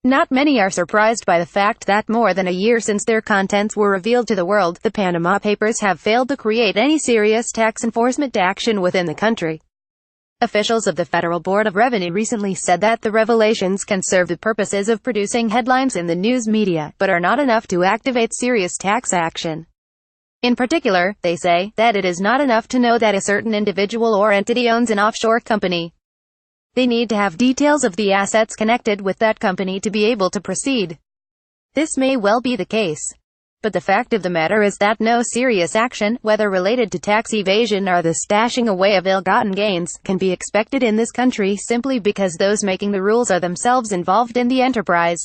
Not many are surprised by the fact that more than a year since their contents were revealed to the world, the Panama Papers have failed to create any serious tax enforcement action within the country. Officials of the Federal Board of Revenue recently said that the revelations can serve the purposes of producing headlines in the news media, but are not enough to activate serious tax action. In particular, they say that it is not enough to know that a certain individual or entity owns an offshore company. They need to have details of the assets connected with that company to be able to proceed. This may well be the case. But the fact of the matter is that no serious action, whether related to tax evasion or the stashing away of ill-gotten gains, can be expected in this country simply because those making the rules are themselves involved in the enterprise.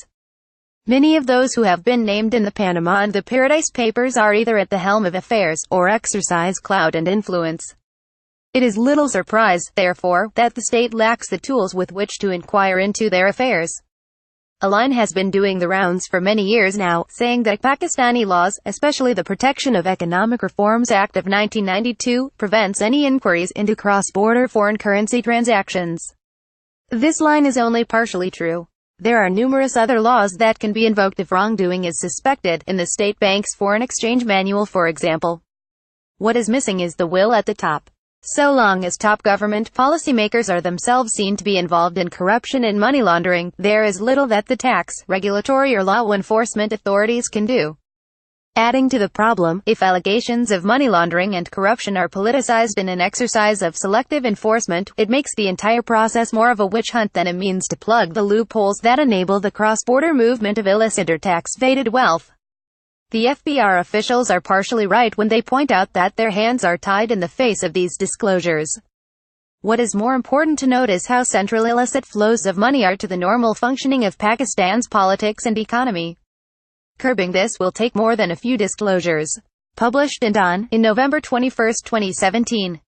Many of those who have been named in the Panama and the Paradise Papers are either at the helm of affairs, or exercise clout and influence. It is little surprise, therefore, that the state lacks the tools with which to inquire into their affairs. A line has been doing the rounds for many years now, saying that Pakistani laws, especially the Protection of Economic Reforms Act of 1992, prevents any inquiries into cross-border foreign currency transactions. This line is only partially true. There are numerous other laws that can be invoked if wrongdoing is suspected, in the state bank's foreign exchange manual for example. What is missing is the will at the top. So long as top government policymakers are themselves seen to be involved in corruption and money laundering, there is little that the tax, regulatory or law enforcement authorities can do. Adding to the problem, if allegations of money laundering and corruption are politicized in an exercise of selective enforcement, it makes the entire process more of a witch hunt than a means to plug the loopholes that enable the cross-border movement of illicit or tax-evaded wealth. The FBR officials are partially right when they point out that their hands are tied in the face of these disclosures. What is more important to note is how central illicit flows of money are to the normal functioning of Pakistan's politics and economy. Curbing this will take more than a few disclosures. Published in Dawn, in November 21, 2017.